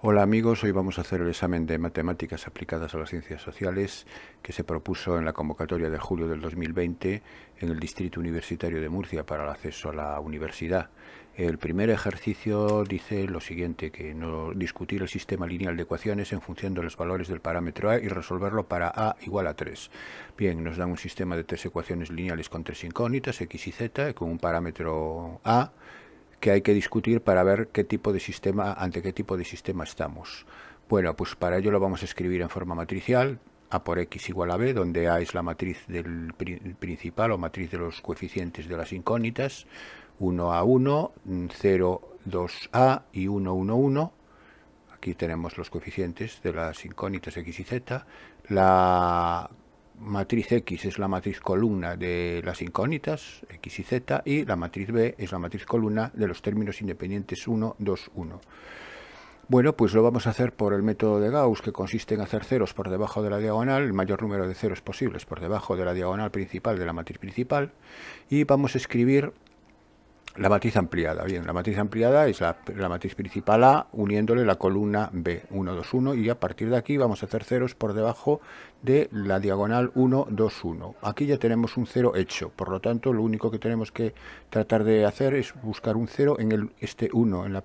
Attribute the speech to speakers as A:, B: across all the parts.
A: Hola amigos, hoy vamos a hacer el examen de matemáticas aplicadas a las ciencias sociales que se propuso en la convocatoria de julio del 2020 en el Distrito Universitario de Murcia para el acceso a la universidad. El primer ejercicio dice lo siguiente, que no discutir el sistema lineal de ecuaciones en función de los valores del parámetro a y resolverlo para a igual a 3. Bien, nos dan un sistema de tres ecuaciones lineales con tres incógnitas, x y z, con un parámetro a, que hay que discutir para ver ante qué tipo de sistema estamos. Bueno, pues para ello lo vamos a escribir en forma matricial, a por x igual a b, donde a es la matriz del principal o matriz de los coeficientes de las incógnitas, 1 a 1, 0, 2a y 1, 1, 1. Aquí tenemos los coeficientes de las incógnitas x y z. La matriz X es la matriz columna de las incógnitas, X y Z, y la matriz B es la matriz columna de los términos independientes 1, 2, 1. Bueno, pues lo vamos a hacer por el método de Gauss, que consiste en hacer ceros por debajo de la diagonal, el mayor número de ceros posibles por debajo de la diagonal principal de la matriz principal, y vamos a escribir la matriz ampliada. Bien, la matriz ampliada es la matriz principal A uniéndole la columna B, 1, 2, 1, y a partir de aquí vamos a hacer ceros por debajo de la diagonal 1, 2, 1. Aquí ya tenemos un cero hecho, por lo tanto lo único que tenemos que tratar de hacer es buscar un cero en este 1, en el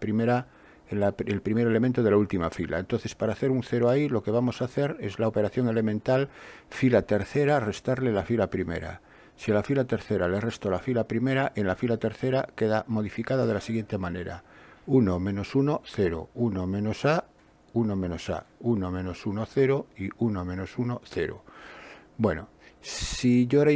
A: primer elemento de la última fila. Entonces, para hacer un cero ahí, lo que vamos a hacer es la operación elemental fila tercera, restarle la fila primera. Si a la fila tercera le resto la fila primera, en la fila tercera queda modificada de la siguiente manera. 1 menos 1, 0. 1 menos A, 1 menos A. 1 menos 1, 0. Y 1 menos 1, 0. Bueno, si yo ahora...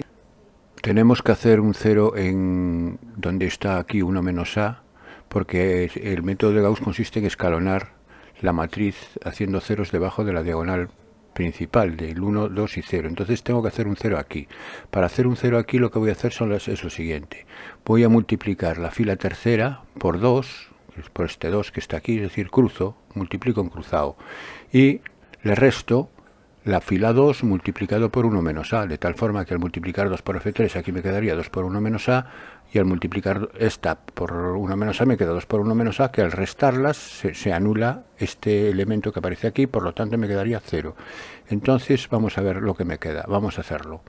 A: Tenemos que hacer un 0 en donde está aquí 1 menos A, porque el método de Gauss consiste en escalonar la matriz haciendo ceros debajo de la diagonal principal del 1, 2 y 0. Entonces tengo que hacer un 0 aquí. Para hacer un 0 aquí lo que voy a hacer es lo siguiente. Voy a multiplicar la fila tercera por 2, por este 2 que está aquí, es decir, cruzo, multiplico en cruzado. Y le resto la fila 2 multiplicado por 1 menos a, de tal forma que al multiplicar 2 por F3 aquí me quedaría 2 por 1 menos a, y al multiplicar esta por 1 menos a me queda 2 por 1 menos a, que al restarlas se anula este elemento que aparece aquí, por lo tanto me quedaría 0. Entonces vamos a ver lo que me queda, vamos a hacerlo.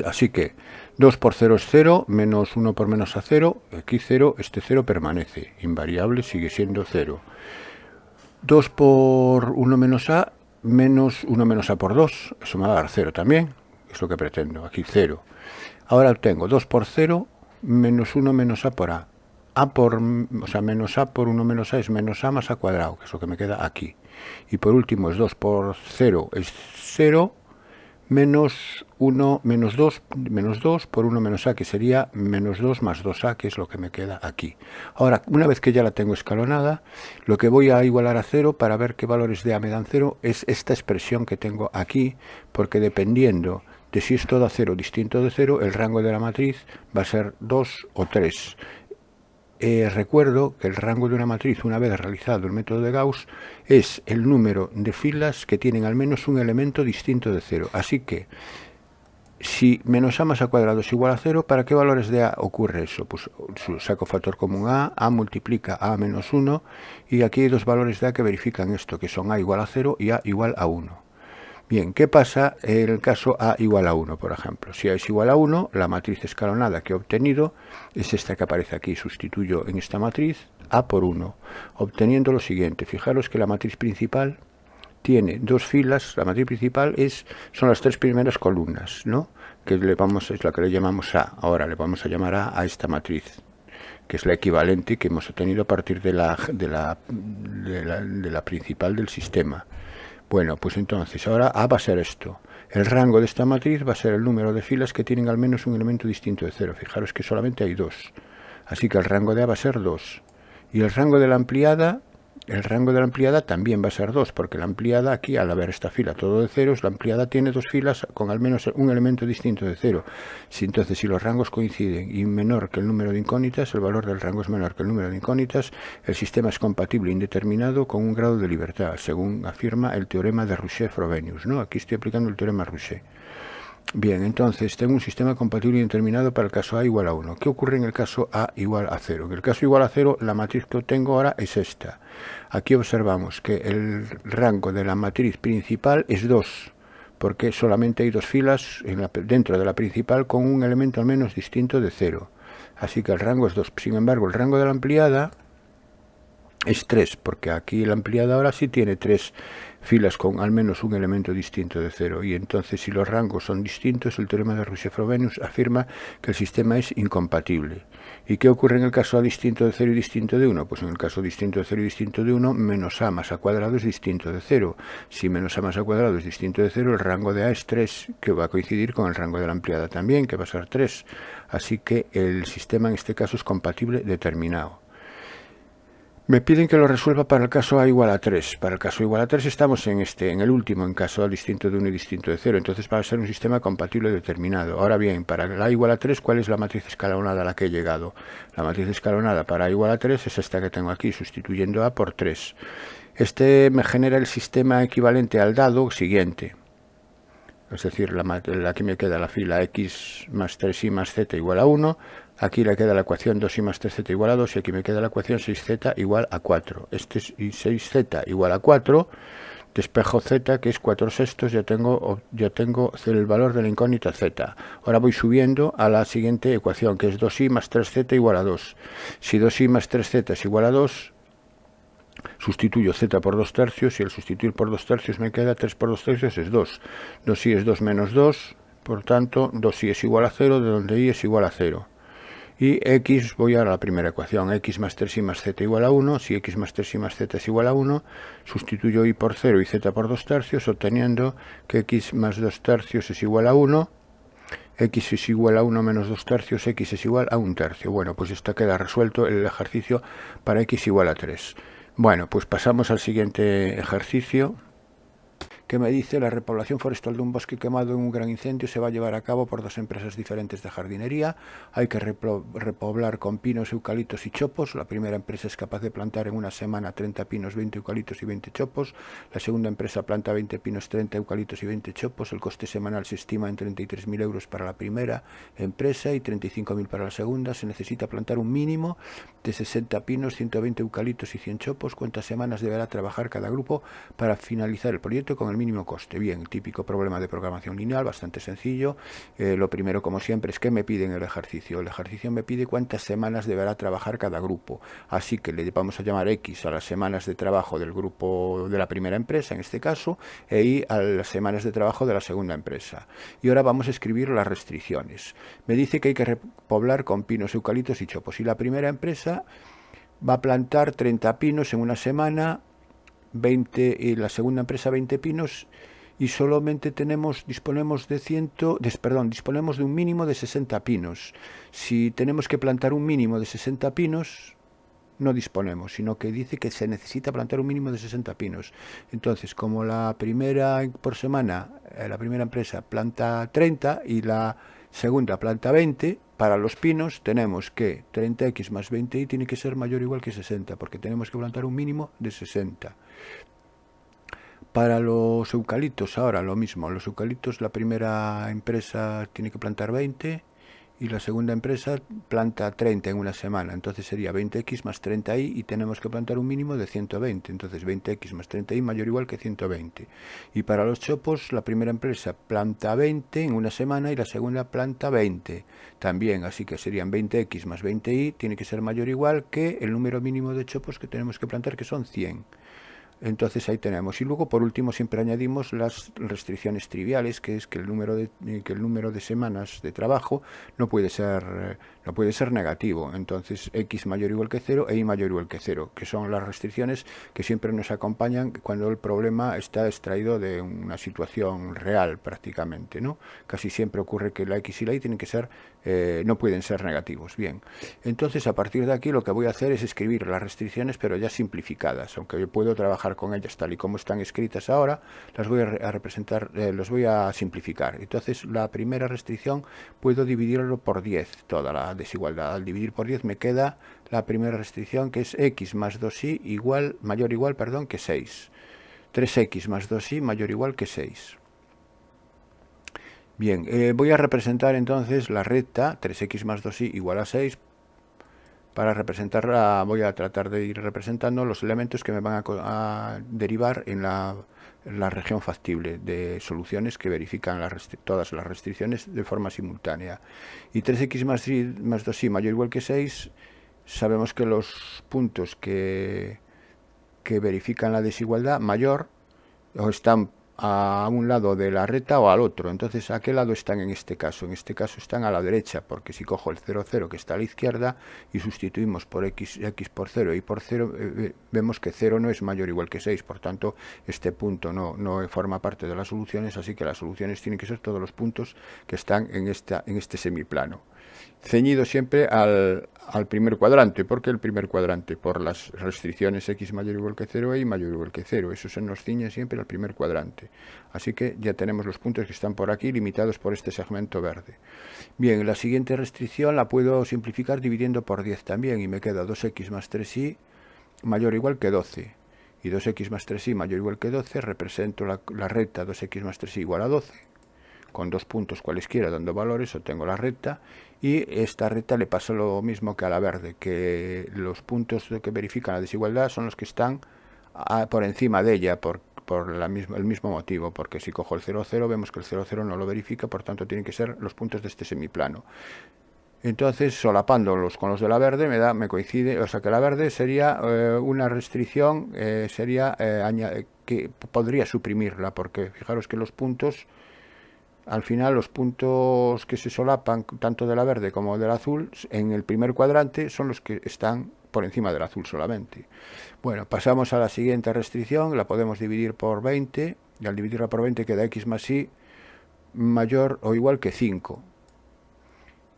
A: Así que 2 por 0 es 0, menos 1 por menos a 0, aquí 0, este 0 permanece, invariable, sigue siendo 0. 2 por 1 menos a, menos 1 menos a por 2, eso me va a dar 0 también, es lo que pretendo, aquí 0. Ahora obtengo 2 por 0 menos 1 menos a por a. Menos a por 1 menos a es menos a más a cuadrado, que es lo que me queda aquí. Y por último es 2 por 0 es 0, menos 1 menos 2 por 1 menos a, que sería menos 2 más 2a, que es lo que me queda aquí. Ahora, una vez que ya la tengo escalonada, lo que voy a igualar a 0 para ver qué valores de a me dan 0 es esta expresión que tengo aquí, porque dependiendo de si es todo a 0 distinto de 0, el rango de la matriz va a ser 2 o 3. Recuerdo que el rango de una matriz, una vez realizado el método de Gauss, es el número de filas que tienen al menos un elemento distinto de 0. Así que, si menos a más a cuadrado es igual a 0, ¿para qué valores de a ocurre eso? Pues saco factor común a multiplica a menos 1, y aquí hay dos valores de a que verifican esto, que son a igual a 0 y a igual a 1. Bien, ¿qué pasa en el caso a igual a 1, por ejemplo? Si a es igual a 1, la matriz escalonada que he obtenido es esta que aparece aquí. Sustituyo en esta matriz a por 1, obteniendo lo siguiente. Fijaros que la matriz principal tiene dos filas. La matriz principal son las tres primeras columnas, ¿no? Que es la que le llamamos a. Ahora le vamos a llamar a esta matriz, que es la equivalente que hemos obtenido a partir de la principal del sistema. Bueno, pues entonces, ahora A va a ser esto. El rango de esta matriz va a ser el número de filas que tienen al menos un elemento distinto de 0. Fijaros que solamente hay 2. Así que el rango de A va a ser 2. Y el rango de la ampliada también va a ser 2, porque la ampliada aquí, al haber esta fila todo de ceros, la ampliada tiene dos filas con al menos un elemento distinto de 0. Entonces, si los rangos coinciden y menor que el número de incógnitas, el valor del rango es menor que el número de incógnitas, el sistema es compatible e indeterminado con un grado de libertad, según afirma el teorema de Rouchet-Frobenius, ¿no? Aquí estoy aplicando el teorema Rouchet. Bien, entonces tengo un sistema compatible indeterminado para el caso A igual a 1. ¿Qué ocurre en el caso A igual a 0? En el caso igual a 0, la matriz que obtengo ahora es esta. Aquí observamos que el rango de la matriz principal es 2, porque solamente hay dos filas dentro de la principal con un elemento al menos distinto de 0. Así que el rango es 2. Sin embargo, el rango de la ampliada es 3, porque aquí la ampliada ahora sí tiene 3 filas con al menos un elemento distinto de 0, y entonces si los rangos son distintos, el teorema de Roussel-Frobenius afirma que el sistema es incompatible. ¿Y qué ocurre en el caso A distinto de 0 y distinto de 1? Pues en el caso distinto de 0 y distinto de 1, menos A más A cuadrado es distinto de 0. Si menos A más A cuadrado es distinto de 0, el rango de A es 3, que va a coincidir con el rango de la ampliada también, que va a ser 3. Así que el sistema en este caso es compatible determinado. Me piden que lo resuelva para el caso A igual a 3. Para el caso igual a 3 estamos en el último, en caso A distinto de 1 y distinto de 0. Entonces va a ser un sistema compatible determinado. Ahora bien, para el A igual a 3, ¿cuál es la matriz escalonada a la que he llegado? La matriz escalonada para A igual a 3 es esta que tengo aquí, sustituyendo A por 3. Este me genera el sistema equivalente al dado siguiente. Es decir, aquí me queda la fila x más 3y más z igual a 1. Aquí le queda la ecuación 2y más 3z igual a 2, y aquí me queda la ecuación 6z igual a 4. Este es 6z igual a 4, despejo z, que es 4 sextos, ya tengo el valor de la incógnita z. Ahora voy subiendo a la siguiente ecuación, que es 2y más 3z igual a 2. Si 2y más 3z es igual a 2, sustituyo z por 2 tercios, y al sustituir por 2 tercios me queda 3 por 2 tercios es 2. 2i es 2 menos 2, por tanto 2i es igual a 0, de donde i es igual a 0. Y x, voy a la primera ecuación, x más 3y más z igual a 1. Si x más 3y más z es igual a 1, sustituyo i por 0 y z por 2 tercios, obteniendo que x más 2 tercios es igual a 1. X es igual a 1 menos 2 tercios, x es igual a 1 tercio. Bueno, pues esto queda resuelto el ejercicio para x igual a 3. Bueno, pues pasamos al siguiente ejercicio, que me dice: la repoblación forestal de un bosque quemado en un gran incendio se va a llevar a cabo por dos empresas diferentes de jardinería. Hay que repoblar con pinos, eucaliptos y chopos. La primera empresa es capaz de plantar en una semana 30 pinos, 20 eucaliptos y 20 chopos. La segunda empresa planta 20 pinos, 30 eucaliptos y 20 chopos. El coste semanal se estima en 33.000 euros para la primera empresa y 35.000 para la segunda. Se necesita plantar un mínimo de 60 pinos, 120 eucaliptos y 100 chopos. ¿Cuántas semanas deberá trabajar cada grupo para finalizar el proyecto con el mínimo coste? Bien, típico problema de programación lineal, bastante sencillo. Lo primero, como siempre, es que me piden el ejercicio. El ejercicio me pide cuántas semanas deberá trabajar cada grupo. Así que le vamos a llamar X a las semanas de trabajo del grupo de la primera empresa, en este caso, e Y a las semanas de trabajo de la segunda empresa. Y ahora vamos a escribir las restricciones. Me dice que hay que repoblar con pinos, eucaliptos y chopos. Y la primera empresa va a plantar 30 pinos en una semana, 20, y la segunda empresa 20 pinos, y solamente disponemos de un mínimo de 60 pinos. Si tenemos que plantar un mínimo de 60 pinos, no disponemos, sino que dice que se necesita plantar un mínimo de 60 pinos. Entonces, como la primera por semana, la primera empresa planta 30 y la segunda planta 20, para los pinos tenemos que 30x más 20y tiene que ser mayor o igual que 60, porque tenemos que plantar un mínimo de 60. Para los eucaliptos ahora lo mismo. Los eucaliptos, la primera empresa tiene que plantar 20 y la segunda empresa planta 30 en una semana. Entonces sería 20x más 30y y tenemos que plantar un mínimo de 120. Entonces 20x más 30y mayor o igual que 120. Y para los chopos, la primera empresa planta 20 en una semana y la segunda planta 20 también. Así que serían 20x más 20y tiene que ser mayor o igual que el número mínimo de chopos que tenemos que plantar, que son 100. Entonces ahí tenemos. Y luego, por último, siempre añadimos las restricciones triviales, que es que el número de semanas de trabajo no puede ser negativo. Entonces x mayor o igual que 0 e y mayor o igual que 0, que son las restricciones que siempre nos acompañan cuando el problema está extraído de una situación real prácticamente, ¿no? Casi siempre ocurre que la x y la y tienen que ser, no pueden ser negativos. Bien, entonces a partir de aquí lo que voy a hacer es escribir las restricciones, pero ya simplificadas, aunque yo puedo trabajar con ellas tal y como están escritas ahora, las voy a representar, las voy a simplificar. Entonces la primera restricción puedo dividirlo por 10, toda la desigualdad. Al dividir por 10 me queda la primera restricción, que es x más 2y mayor o igual que 6. 3x más 2y mayor o igual que 6. Bien, voy a representar entonces la recta 3x más 2y igual a 6. Para representarla voy a tratar de ir representando los elementos que me van a derivar en la región factible de soluciones que verifican todas las restricciones de forma simultánea. Y 3x más 2y mayor o igual que 6, sabemos que los puntos que verifican la desigualdad mayor o están a un lado de la recta o al otro. Entonces, ¿a qué lado están en este caso? En este caso están a la derecha, porque si cojo el 0, 0 que está a la izquierda y sustituimos por x por 0 y por 0, vemos que 0 no es mayor o igual que 6, por tanto, este punto no forma parte de las soluciones, así que las soluciones tienen que ser todos los puntos que están en este semiplano. Ceñido siempre al primer cuadrante. ¿Por qué el primer cuadrante? Por las restricciones x mayor o igual que 0 y mayor o igual que 0. Eso se nos ciñe siempre al primer cuadrante. Así que ya tenemos los puntos que están por aquí, limitados por este segmento verde. Bien, la siguiente restricción la puedo simplificar dividiendo por 10 también, y me queda 2x más 3y mayor o igual que 12. Y 2x más 3y mayor o igual que 12, represento la recta 2x más 3y igual a 12. Con dos puntos cualesquiera dando valores obtengo la recta, y esta recta le pasa lo mismo que a la verde, que los puntos que verifican la desigualdad son los que están por encima de ella por el mismo motivo, porque si cojo el 0, 0 vemos que el 0, 0 no lo verifica, por tanto tienen que ser los puntos de este semiplano. Entonces, solapándolos con los de la verde, me coincide, o sea que la verde sería una restricción, que podría suprimirla, porque fijaros que los puntos, al final los puntos que se solapan tanto de la verde como del azul en el primer cuadrante son los que están por encima del azul solamente. Bueno, pasamos a la siguiente restricción, la podemos dividir por 20, y al dividirla por 20 queda x más y mayor o igual que 5.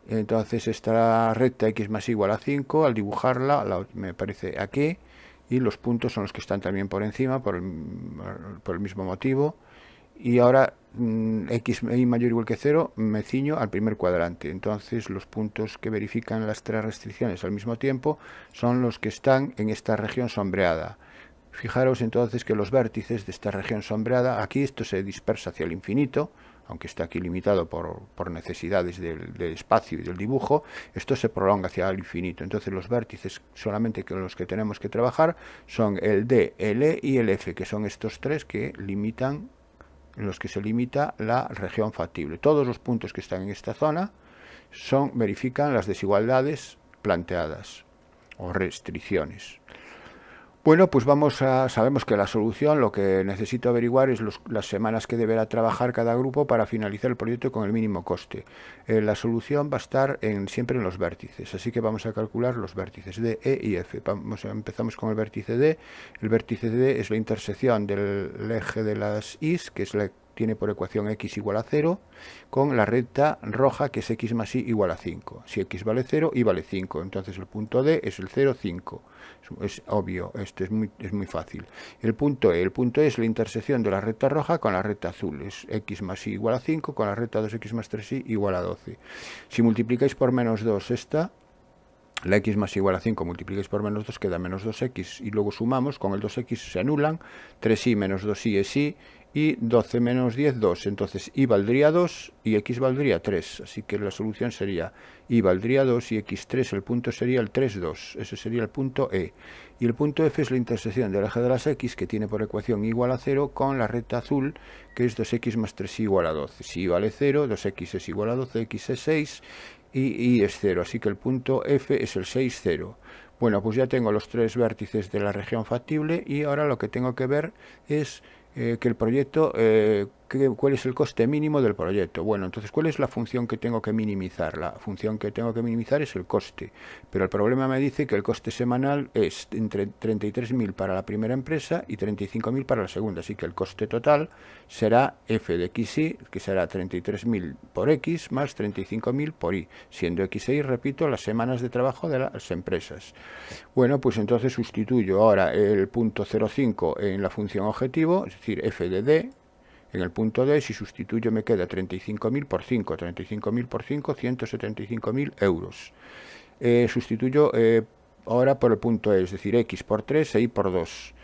A: Entonces esta recta x más y igual a 5, al dibujarla, me aparece aquí, y los puntos son los que están también por encima por el mismo motivo. Y ahora x mayor o igual que 0 me ciño al primer cuadrante. Entonces los puntos que verifican las tres restricciones al mismo tiempo son los que están en esta región sombreada. Fijaros entonces que los vértices de esta región sombreada, aquí esto se dispersa hacia el infinito, aunque está aquí limitado por necesidades del espacio y del dibujo, esto se prolonga hacia el infinito. Entonces los vértices solamente con los que tenemos que trabajar son el D, el E y el F, que son estos tres que limitan, en los que se limita la región factible. Todos los puntos que están en esta zona verifican las desigualdades planteadas o restricciones. Bueno, pues sabemos que la solución, lo que necesito averiguar es las semanas que deberá trabajar cada grupo para finalizar el proyecto con el mínimo coste. La solución va a estar siempre en los vértices, así que vamos a calcular los vértices D, E y F. Empezamos con el vértice D. El vértice D es la intersección del eje de las Is, que tiene por ecuación x igual a 0, con la recta roja, que es x más y igual a 5. Si x vale 0, y vale 5. Entonces el punto D es el 0, 5. Es obvio, esto es muy fácil. El punto E es la intersección de la recta roja con la recta azul. Es x más y igual a 5 con la recta 2x más 3y igual a 12. Si multiplicáis por menos 2 la x más igual a 5 multiplicáis por menos 2 queda menos 2x, y luego sumamos, con el 2x se anulan, 3y menos 2y es y, y 12 menos 10, 2. Entonces y valdría 2 y x valdría 3. Así que la solución sería y valdría 2 y x 3. El punto sería el 3, 2. Ese sería el punto E. Y el punto F es la intersección del eje de las x, que tiene por ecuación igual a 0, con la recta azul, que es 2x más 3y igual a 12. Si y vale 0, 2x es igual a 12, x es 6 y es 0. Así que el punto F es el 6, 0. Bueno, pues ya tengo los tres vértices de la región factible, y ahora lo que tengo que ver es que el proyecto, cuál es el coste mínimo del proyecto. Bueno, entonces, ¿cuál es la función que tengo que minimizar? La función que tengo que minimizar es el coste, pero el problema me dice que el coste semanal es entre 33.000 para la primera empresa y 35.000 para la segunda, así que el coste total será f de xy, que será 33.000 por x más 35.000 por y, siendo x e y, repito, las semanas de trabajo de las empresas. Bueno, pues entonces sustituyo ahora el punto 0,5 en la función objetivo, es decir, f de d. En el punto D, si sustituyo, me queda 35.000 por 5. 35.000 por 5, 175.000 euros. Sustituyo ahora por el punto E, es decir, x por 3 e y por 2.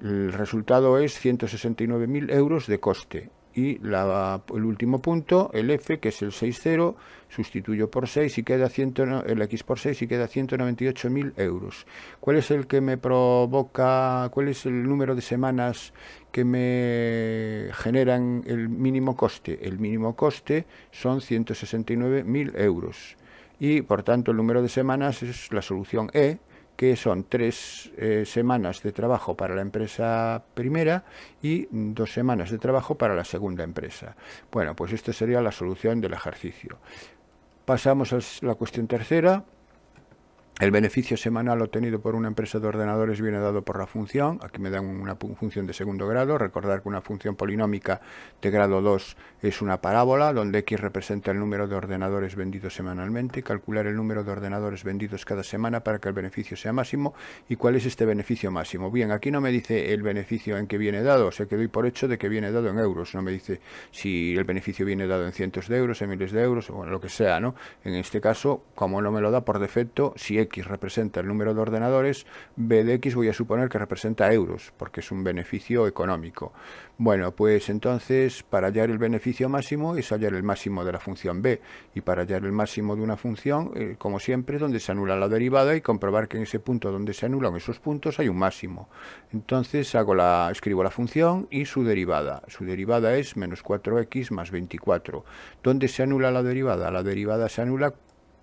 A: El resultado es 169.000 euros de coste. y el último punto, el f, que es el 6,0, sustituyo por 6 y queda el x por 6 y queda 198.000 euros. ¿Cuál es el que me provoca, cuál es el número de semanas que me generan el mínimo coste? El mínimo coste son 169.000 euros. Y por tanto el número de semanas es la solución E, que son 3 semanas de trabajo para la empresa primera y 2 semanas de trabajo para la segunda empresa. Bueno, pues esta sería la solución del ejercicio. Pasamos a la cuestión tercera. El beneficio semanal obtenido por una empresa de ordenadores viene dado por la función. Aquí me dan una función de segundo grado. Recordar que una función polinómica de grado 2 es una parábola, donde x representa el número de ordenadores vendidos semanalmente. Calcular el número de ordenadores vendidos cada semana para que el beneficio sea máximo. ¿Y cuál es este beneficio máximo? Bien, aquí no me dice el beneficio en que viene dado, o sea que doy por hecho de que viene dado en euros. No me dice si el beneficio viene dado en cientos de euros, en miles de euros, o en lo que sea, ¿no? En este caso, como no me lo da por defecto, si x representa el número de ordenadores, b de x voy a suponer que representa euros, porque es un beneficio económico. Bueno, pues entonces, para hallar el beneficio máximo es hallar el máximo de la función b, y para hallar el máximo de una función, como siempre, donde se anula la derivada y comprobar que en ese punto donde se anulan esos puntos hay un máximo. Entonces escribo la función y su derivada. Su derivada es menos 4x más 24. ¿Dónde se anula la derivada? La derivada se anula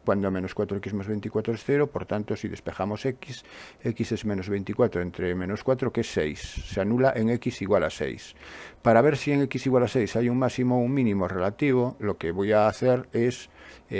A: cuando menos 4x más 24 es 0, por tanto, si despejamos x es menos 24 entre menos 4, que es 6. Se anula en x igual a 6. Para ver si en x igual a 6 hay un máximo o un mínimo relativo, lo que voy a hacer es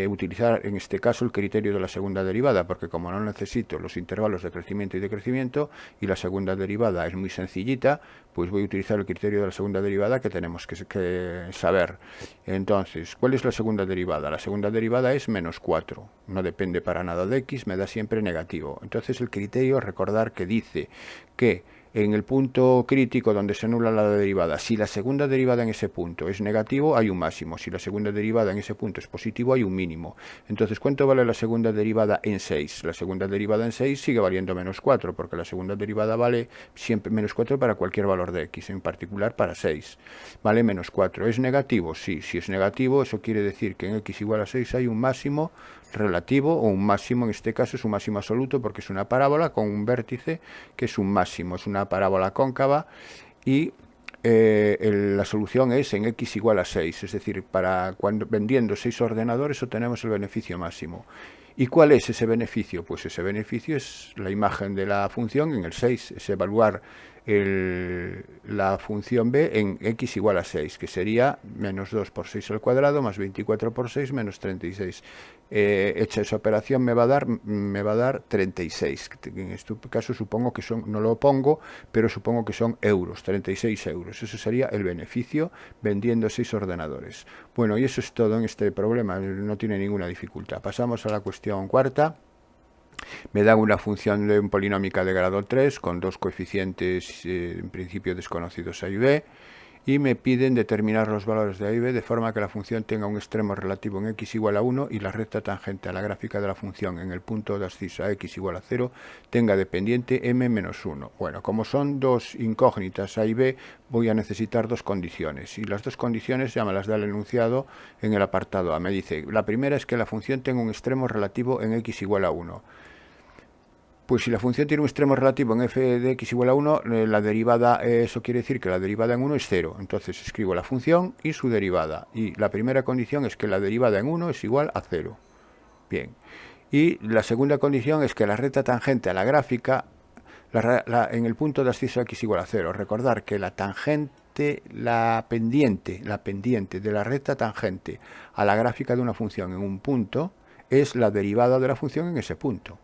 A: utilizar en este caso el criterio de la segunda derivada, porque como no necesito los intervalos de crecimiento y decrecimiento, y la segunda derivada es muy sencillita, pues voy a utilizar el criterio de la segunda derivada que tenemos que saber. Entonces, ¿cuál es la segunda derivada? La segunda derivada es menos 4. No depende para nada de x, me da siempre negativo. Entonces el criterio, recordar que dice que en el punto crítico donde se anula la derivada, si la segunda derivada en ese punto es negativo, hay un máximo. Si la segunda derivada en ese punto es positivo, hay un mínimo. Entonces, ¿cuánto vale la segunda derivada en 6? La segunda derivada en 6 sigue valiendo menos 4, porque la segunda derivada vale siempre menos 4 para cualquier valor de x, en particular para 6. Vale menos 4. ¿Es negativo? Sí. Si es negativo, eso quiere decir que en x igual a 6 hay un máximo relativo, o un máximo, en este caso es un máximo absoluto, porque es una parábola con un vértice que es un máximo, es una parábola cóncava, y la solución es en x igual a 6, es decir, vendiendo 6 ordenadores obtenemos el beneficio máximo. ¿Y cuál es ese beneficio? Pues ese beneficio es la imagen de la función en el 6, es evaluar la función b en x igual a 6, que sería menos 2 por 6 al cuadrado más 24 por 6 menos 36. Hecha esa operación me va a dar 36. En este caso supongo que son, no lo pongo, pero supongo que son euros, 36 euros. Eso sería el beneficio vendiendo 6 ordenadores. Bueno, y eso es todo en este problema, no tiene ninguna dificultad. Pasamos a la cuestión cuarta. Me dan una función polinómica de grado 3 con dos coeficientes en principio desconocidos a y b, y me piden determinar los valores de a y b de forma que la función tenga un extremo relativo en x igual a 1 y la recta tangente a la gráfica de la función en el punto de ascenso a x igual a 0 tenga dependiente m menos 1. Bueno, como son dos incógnitas a y b, voy a necesitar dos condiciones, y las dos condiciones ya me las da el enunciado en el apartado A. Me dice, la primera es que la función tenga un extremo relativo en x igual a 1. Pues si la función tiene un extremo relativo en f de x igual a 1, la derivada, eso quiere decir que la derivada en 1 es 0. Entonces escribo la función y su derivada. Y la primera condición es que la derivada en 1 es igual a 0. Bien. Y la segunda condición es que la recta tangente a la gráfica, en el punto de ascenso a x igual a 0. Recordar que la tangente, la pendiente de la recta tangente a la gráfica de una función en un punto es la derivada de la función en ese punto.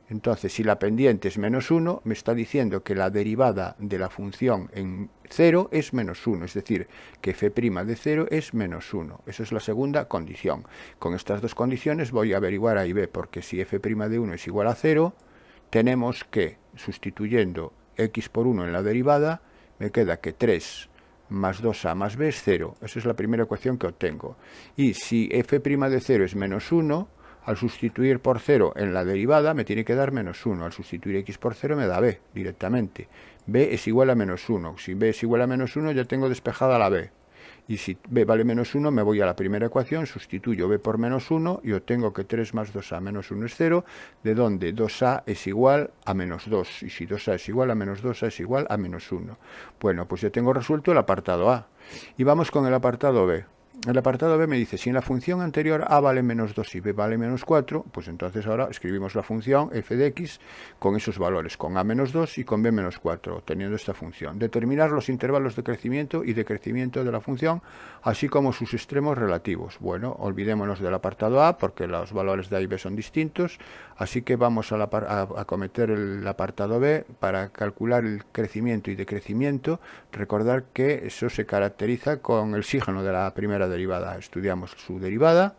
A: Entonces, si la pendiente es menos 1, me está diciendo que la derivada de la función en 0 es menos 1, es decir, que f' de 0 es menos 1. Esa es la segunda condición. Con estas dos condiciones voy a averiguar a y b, porque si f' de 1 es igual a 0, tenemos que, sustituyendo x por 1 en la derivada, me queda que 3 más 2a más b es 0. Esa es la primera ecuación que obtengo. Y si f' de 0 es menos 1, al sustituir por 0 en la derivada me tiene que dar menos 1. Al sustituir x por 0 me da b directamente. b es igual a menos 1. Si b es igual a menos 1 ya tengo despejada la b. Y si b vale menos 1, me voy a la primera ecuación, sustituyo b por menos 1 y obtengo que 3 más 2a menos 1 es 0, de donde 2a es igual a menos 2. Y si 2a es igual a menos 2a es igual a menos 1. Bueno, pues ya tengo resuelto el apartado A. Y vamos con el apartado B. El apartado B me dice, si en la función anterior a vale menos 2 y b vale menos 4, pues entonces ahora escribimos la función f de x con esos valores, con a menos 2 y con b menos 4, obteniendo esta función. Determinar los intervalos de crecimiento y decrecimiento de la función, así como sus extremos relativos. Bueno, olvidémonos del apartado A, porque los valores de a y b son distintos, así que vamos a cometer el apartado B para calcular el crecimiento y decrecimiento. Recordar que eso se caracteriza con el signo de la primera derivada. Estudiamos su derivada.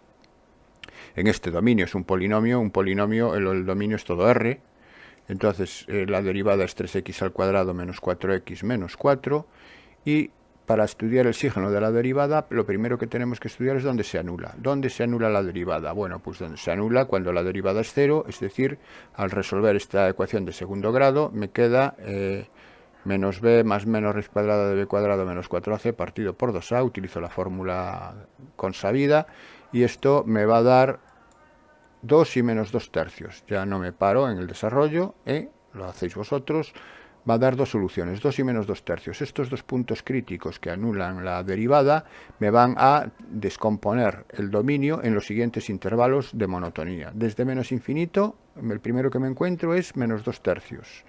A: En este dominio es un polinomio, el dominio es todo R. Entonces la derivada es 3x al cuadrado menos 4x menos 4. Y para estudiar el signo de la derivada, lo primero que tenemos que estudiar es dónde se anula. ¿Dónde se anula la derivada? Bueno, pues donde se anula cuando la derivada es 0, es decir, al resolver esta ecuación de segundo grado, me queda menos b más menos raíz cuadrada de b cuadrado menos 4ac partido por 2a, utilizo la fórmula consabida, y esto me va a dar 2 y menos 2 tercios. Ya no me paro en el desarrollo, lo hacéis vosotros. Va a dar dos soluciones, 2 y menos 2 tercios. Estos dos puntos críticos que anulan la derivada me van a descomponer el dominio en los siguientes intervalos de monotonía. Desde menos infinito, el primero que me encuentro es menos 2 tercios.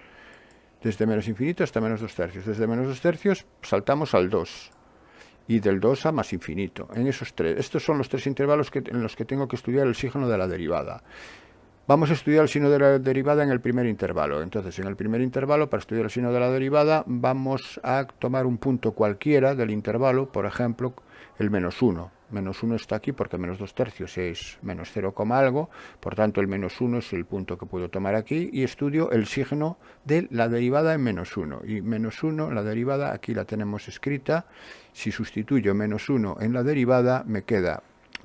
A: Desde menos infinito hasta menos 2 tercios. Desde menos 2 tercios saltamos al 2. Y del 2 a más infinito. En esos tres. Estos son los tres intervalos en los que tengo que estudiar el signo de la derivada. Vamos a estudiar el signo de la derivada en el primer intervalo. Entonces, en el primer intervalo, para estudiar el signo de la derivada, vamos a tomar un punto cualquiera del intervalo, por ejemplo, el menos 1. Menos 1 está aquí porque menos 2 tercios es menos 0, algo, por tanto el menos 1 es el punto que puedo tomar aquí, y estudio el signo de la derivada en menos 1. Y menos 1, la derivada, aquí la tenemos escrita. Si sustituyo menos 1 en la derivada, me queda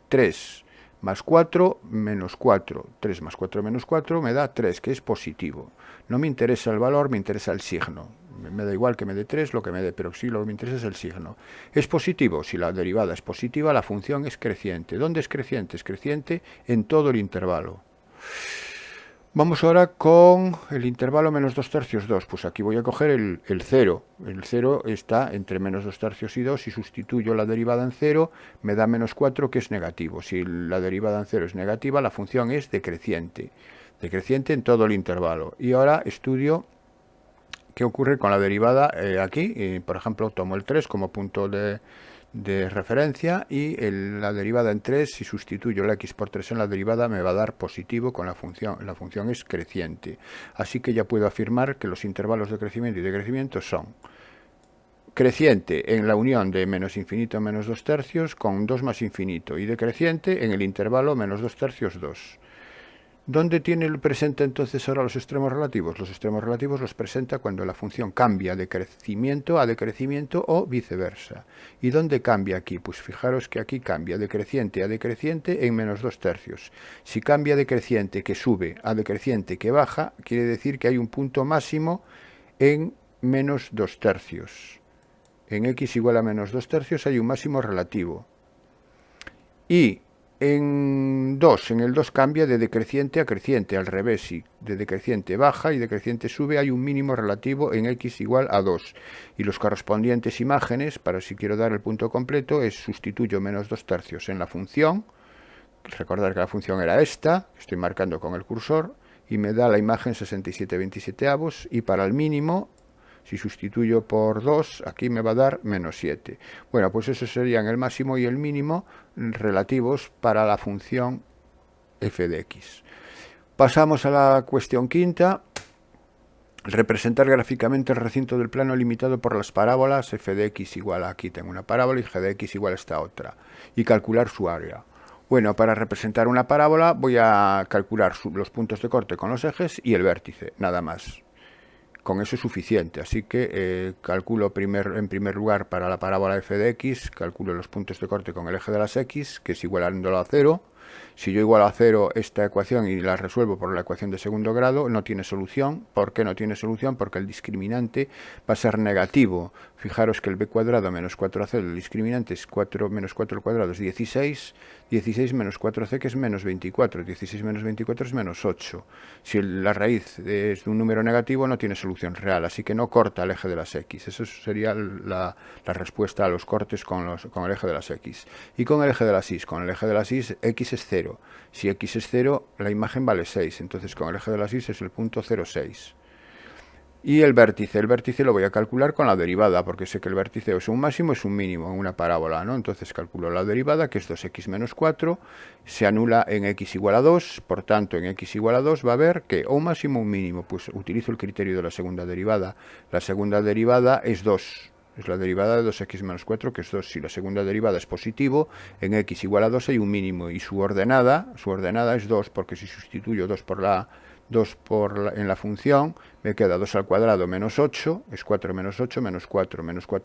A: 3 más 4 menos 4. 3 más 4 menos 4 me da 3, que es positivo. No me interesa el valor, me interesa el signo. Me da igual que me dé 3, lo que me dé, pero sí lo que me interesa es el signo. ¿Es positivo? Si la derivada es positiva, la función es creciente. ¿Dónde es creciente? Es creciente en todo el intervalo. Vamos ahora con el intervalo menos 2 tercios 2. Pues aquí voy a coger el 0. El 0 está entre menos 2 tercios y 2. Si sustituyo la derivada en 0, me da menos 4, que es negativo. Si la derivada en 0 es negativa, la función es decreciente. Decreciente en todo el intervalo. Y ahora estudio qué ocurre con la derivada aquí. Por ejemplo, tomo el 3 como punto de referencia, y la derivada en 3, si sustituyo la x por 3 en la derivada, me va a dar positivo con la función. La función es creciente. Así que ya puedo afirmar que los intervalos de crecimiento y decrecimiento son creciente en la unión de menos infinito a menos 2 tercios con 2 más infinito, y decreciente en el intervalo menos 2 tercios 2. ¿Dónde tiene el presente entonces ahora los extremos relativos? Los extremos relativos los presenta cuando la función cambia de crecimiento a decrecimiento o viceversa. ¿Y dónde cambia aquí? Pues fijaros que aquí cambia de creciente a decreciente en menos 2 tercios. Si cambia de creciente que sube a decreciente que baja, quiere decir que hay un punto máximo en menos 2 tercios. En x igual a menos 2 tercios hay un máximo relativo. Y en el 2 cambia de decreciente a creciente, al revés, si de decreciente baja y decreciente sube, hay un mínimo relativo en x igual a 2. Y los correspondientes imágenes, para si quiero dar el punto completo, es sustituyo menos 2 tercios en la función. Recordar que la función era esta, estoy marcando con el cursor, y me da la imagen 67/27, y para el mínimo, si sustituyo por 2, aquí me va a dar menos 7. Bueno, pues esos serían el máximo y el mínimo relativos para la función f de x. Pasamos a la cuestión quinta. Representar gráficamente el recinto del plano limitado por las parábolas f de x igual a, aquí tengo una parábola, y g de x igual a esta otra, y calcular su área. Bueno, para representar una parábola voy a calcular los puntos de corte con los ejes y el vértice, nada más. Con eso es suficiente, así que calculo en primer lugar para la parábola f de x, calculo los puntos de corte con el eje de las x, que es igualándolo a 0, Si yo igualo a 0 esta ecuación y la resuelvo por la ecuación de segundo grado, no tiene solución. ¿Por qué no tiene solución? Porque el discriminante va a ser negativo. Fijaros que el b cuadrado menos 4ac, el discriminante es 4 menos 4 al cuadrado es 16, 16 menos 4c que es menos 24, 16 menos 24 es menos 8. Si la raíz es de un número negativo no tiene solución real, así que no corta el eje de las x. Eso sería la respuesta a los cortes con el eje de las x. Y con el eje de las y, con el eje de las y x es 0. Si x es 0, la imagen vale 6, entonces con el eje de las y es el punto 0,6. Y el vértice lo voy a calcular con la derivada, porque sé que el vértice es un máximo, es un mínimo en una parábola, ¿no? Entonces calculo la derivada, que es 2x menos 4, se anula en x igual a 2, por tanto en x igual a 2 va a haber que o un máximo o un mínimo, pues utilizo el criterio de la segunda derivada. La segunda derivada es 2, es la derivada de 2x menos 4, que es 2. Si la segunda derivada es positivo, en x igual a 2 hay un mínimo, y su ordenada es 2, porque si sustituyo 2 por en la función, me queda 2 al cuadrado menos 8, es 4 menos 8 menos 4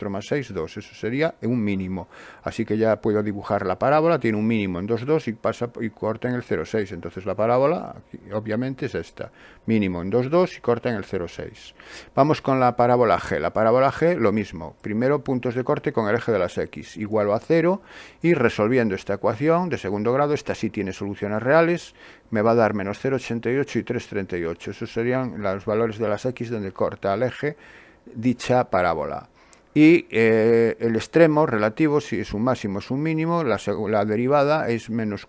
A: más 6, 2. Eso sería un mínimo. Así que ya puedo dibujar la parábola, tiene un mínimo en 2, 2 y corta en el 0,6. Entonces la parábola, obviamente, es esta. Mínimo en 2, 2 y corta en el 0,6. Vamos con la parábola G. La parábola G, lo mismo. Primero puntos de corte con el eje de las x. Igual a 0 y resolviendo esta ecuación de segundo grado, esta sí tiene soluciones reales, me va a dar menos 0,88 y 3,38. Esos serían los valores de las x donde corta al eje dicha parábola. Y el extremo relativo, si es un máximo es un mínimo, la derivada es menos,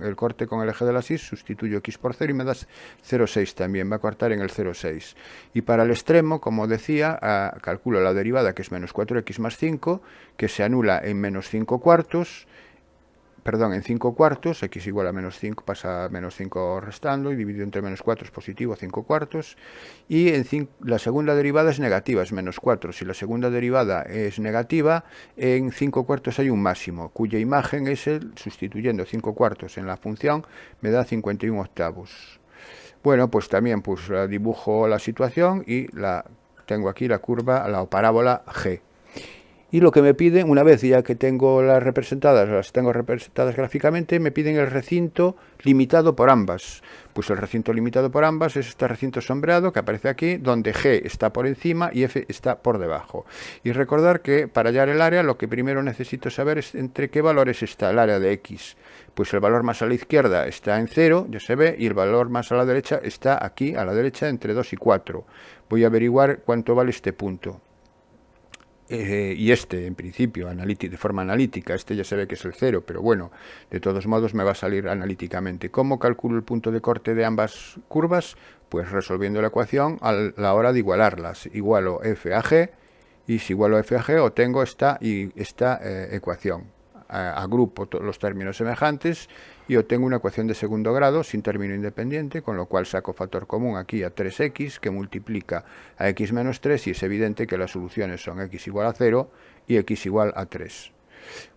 A: el corte con el eje de las y, sustituyo x por 0 y me das 0,6 también, va a cortar en el 0,6. Y para el extremo, como decía, calculo la derivada, que es menos 4x más 5, que se anula en menos 5 cuartos, en 5 cuartos, x igual a menos 5, pasa a menos 5 restando, y dividido entre menos 4 es positivo, 5 cuartos, y la segunda derivada es negativa, es menos 4. Si la segunda derivada es negativa, en 5 cuartos hay un máximo, cuya imagen es sustituyendo 5 cuartos en la función, me da 51 octavos. Bueno, pues también dibujo la situación y tengo aquí la curva, la parábola G. Y lo que me piden, una vez ya que tengo las tengo representadas gráficamente, me piden el recinto limitado por ambas. Pues el recinto limitado por ambas es este recinto sombreado que aparece aquí, donde G está por encima y F está por debajo. Y recordar que para hallar el área, lo que primero necesito saber es entre qué valores está el área de X. Pues el valor más a la izquierda está en 0, ya se ve, y el valor más a la derecha está aquí, a la derecha, entre 2 y 4. Voy a averiguar cuánto vale este punto. Y en principio, de forma analítica, ya se ve que es el 0, pero bueno, de todos modos me va a salir analíticamente. ¿Cómo calculo el punto de corte de ambas curvas? Pues resolviendo la ecuación a la hora de igualarlas. Igualo f a g, y si igualo f a g obtengo esta ecuación. Agrupo los términos semejantes y obtengo una ecuación de segundo grado sin término independiente, con lo cual saco factor común aquí a 3x, que multiplica a x menos 3, y es evidente que las soluciones son x igual a 0 y x igual a 3.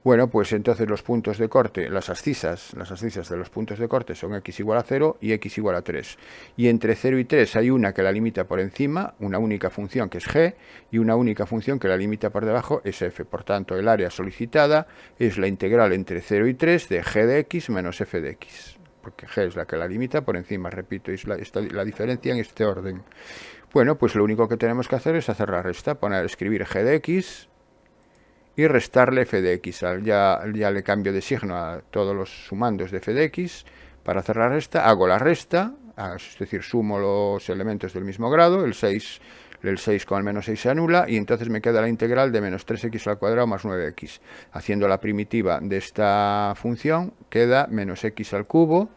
A: Bueno, pues entonces los puntos de corte, las abscisas de los puntos de corte son x igual a 0 y x igual a 3. Y entre 0 y 3 hay una que la limita por encima, una única función que es g, y una única función que la limita por debajo es f. Por tanto, el área solicitada es la integral entre 0 y 3 de g de x menos f de x. Porque g es la que la limita por encima, repito, es la diferencia en este orden. Bueno, pues lo único que tenemos que hacer es hacer la resta, escribir g de x y restarle f de x. Ya le cambio de signo a todos los sumandos de f de x. Para hacer la resta, hago la resta, es decir, sumo los elementos del mismo grado, el 6 con el menos 6 se anula, y entonces me queda la integral de menos 3x al cuadrado más 9x. Haciendo la primitiva de esta función, queda menos x al cubo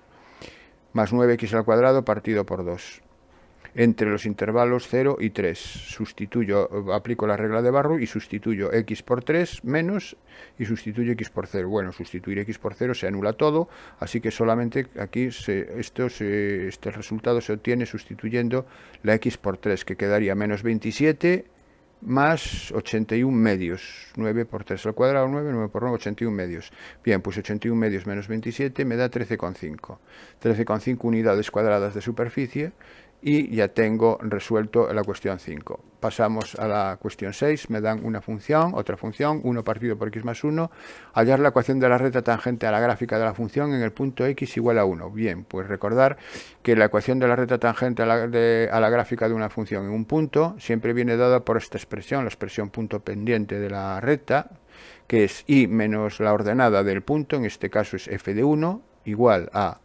A: más 9x al cuadrado partido por 2. Entre los intervalos 0 y 3. Aplico la regla de Barrow y sustituyo x por 3 menos, y sustituyo x por 0. Bueno, sustituir x por 0 se anula todo, así que solamente aquí este resultado se obtiene sustituyendo la x por 3, que quedaría menos 27 más 81 medios. 9 por 3 al cuadrado, 9 por 9, 81 medios. Bien, pues 81 medios menos 27 me da 13,5. 13,5 unidades cuadradas de superficie, y ya tengo resuelto la cuestión 5. Pasamos a la cuestión 6, me dan una función, otra función, 1 partido por x más 1, hallar la ecuación de la recta tangente a la gráfica de la función en el punto x igual a 1. Bien, pues recordar que la ecuación de la recta tangente a la gráfica de una función en un punto siempre viene dada por esta expresión, la expresión punto pendiente de la recta, que es y menos la ordenada del punto, en este caso es f de 1, igual a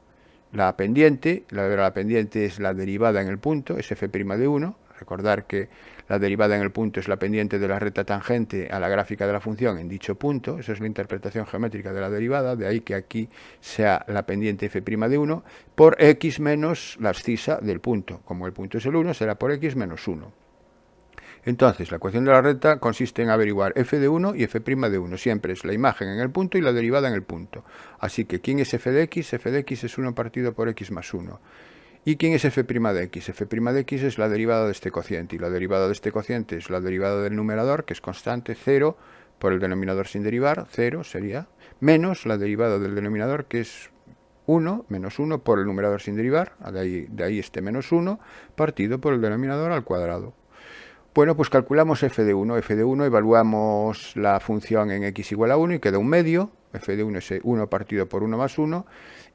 A: la pendiente. La pendiente es la derivada en el punto, es f' de 1. Recordar que la derivada en el punto es la pendiente de la recta tangente a la gráfica de la función en dicho punto. Esa es la interpretación geométrica de la derivada, de ahí que aquí sea la pendiente f' de 1 por x menos la abscisa del punto. Como el punto es el 1, será por x menos 1. Entonces, la ecuación de la recta consiste en averiguar f de 1 y f' de 1. Siempre es la imagen en el punto y la derivada en el punto. Así que, ¿quién es f de x? F de x es 1 partido por x más 1. ¿Y quién es f' de x? F' de x es la derivada de este cociente. Y la derivada de este cociente es la derivada del numerador, que es constante, 0, por el denominador sin derivar, 0 sería, menos la derivada del denominador, que es 1, menos 1 por el numerador sin derivar, de ahí este menos 1, partido por el denominador al cuadrado. Bueno, pues calculamos f de 1. F de 1 evaluamos la función en x igual a 1 y queda un medio. F de 1 es 1 partido por 1 más 1.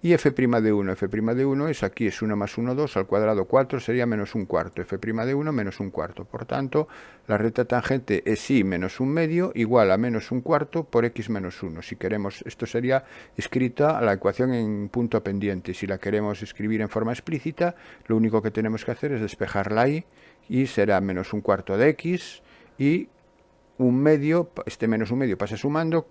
A: Y f' de 1. F' de 1 es aquí, es 1 más 1, 2, al cuadrado 4, sería menos un cuarto. F' de 1 menos un cuarto. Por tanto, la recta tangente es y menos un medio igual a menos un cuarto por x menos 1. Si queremos, esto sería escrita la ecuación en punto pendiente. Si la queremos escribir en forma explícita, lo único que tenemos que hacer es despejar la y será menos un cuarto de x y un medio, este menos un medio pasa sumando,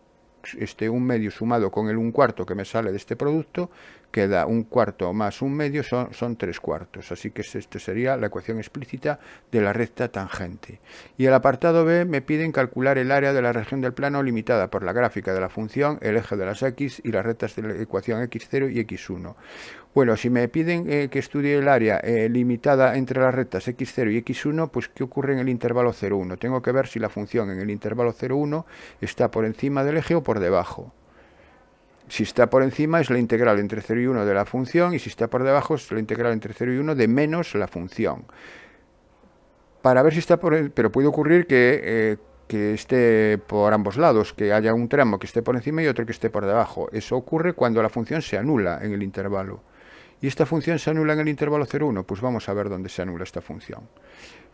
A: este un medio sumado con el un cuarto que me sale de este producto, queda un cuarto más un medio, son 3 cuartos. Así que esto sería la ecuación explícita de la recta tangente. Y el apartado B me piden calcular el área de la región del plano limitada por la gráfica de la función, el eje de las x y las rectas de la ecuación x0 y x1. Bueno, si me piden que estudie el área limitada entre las rectas x0 y x1, pues ¿qué ocurre en el intervalo 0,1? Tengo que ver si la función en el intervalo 0,1 está por encima del eje o por debajo. Si está por encima es la integral entre 0 y 1 de la función, y si está por debajo es la integral entre 0 y 1 de menos la función. Para ver si está pero puede ocurrir que esté por ambos lados, que haya un tramo que esté por encima y otro que esté por debajo. Eso ocurre cuando la función se anula en el intervalo. ¿Y esta función se anula en el intervalo 0,1? Pues vamos a ver dónde se anula esta función.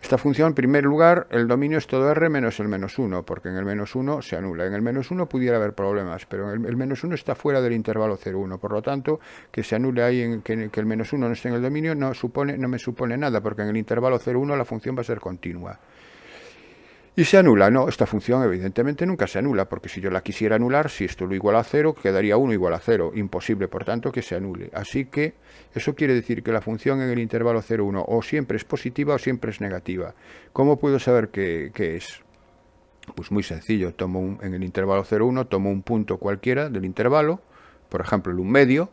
A: Esta función, en primer lugar, el dominio es todo r menos el menos 1, porque en el menos 1 se anula. En el menos 1 pudiera haber problemas, pero el menos 1 está fuera del intervalo 0,1. Por lo tanto, que se anule ahí, que el menos 1 no esté en el dominio, no me supone nada, porque en el intervalo 0,1 la función va a ser continua. ¿Y se anula? No, esta función evidentemente nunca se anula, porque si yo la quisiera anular, si esto lo iguala a 0, quedaría 1 igual a 0. Imposible, por tanto, que se anule. Así que eso quiere decir que la función en el intervalo 0,1 o siempre es positiva o siempre es negativa. ¿Cómo puedo saber qué es? Pues muy sencillo, en el intervalo 0,1 tomo un punto cualquiera del intervalo, por ejemplo el 1 medio,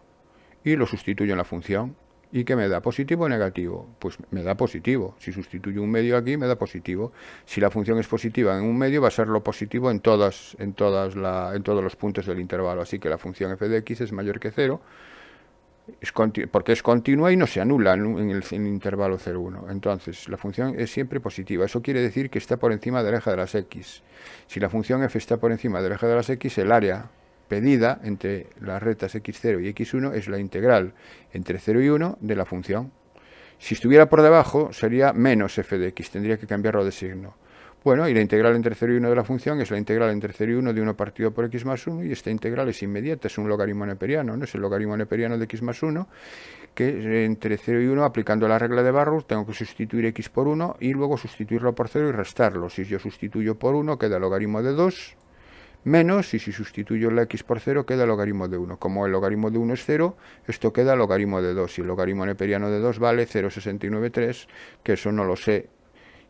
A: y lo sustituyo en la función. ¿Y qué me da? ¿Positivo o negativo? Pues me da positivo. Si sustituyo un medio aquí, me da positivo. Si la función es positiva en un medio, va a ser lo positivo en todos los puntos del intervalo. Así que la función f de x es mayor que 0, porque es continua y no se anula en el intervalo 0,1. Entonces, la función es siempre positiva. Eso quiere decir que está por encima del eje de las x. Si la función f está por encima del eje de las x, el área pedida entre las rectas x0 y x1 es la integral entre 0 y 1 de la función. Si estuviera por debajo sería menos f de x, tendría que cambiarlo de signo. Bueno, y la integral entre 0 y 1 de la función es la integral entre 0 y 1 de 1 partido por x más 1, y esta integral es inmediata, es un logaritmo neperiano, ¿no? Es el logaritmo neperiano de x más 1, que entre 0 y 1, aplicando la regla de Barrow, tengo que sustituir x por 1 y luego sustituirlo por 0 y restarlo. Si yo sustituyo por 1, queda logaritmo de 2, menos, y si sustituyo la x por 0, queda logaritmo de 1. Como el logaritmo de 1 es 0, esto queda logaritmo de 2, y el logaritmo neperiano de 2 vale 0,693, que eso no lo sé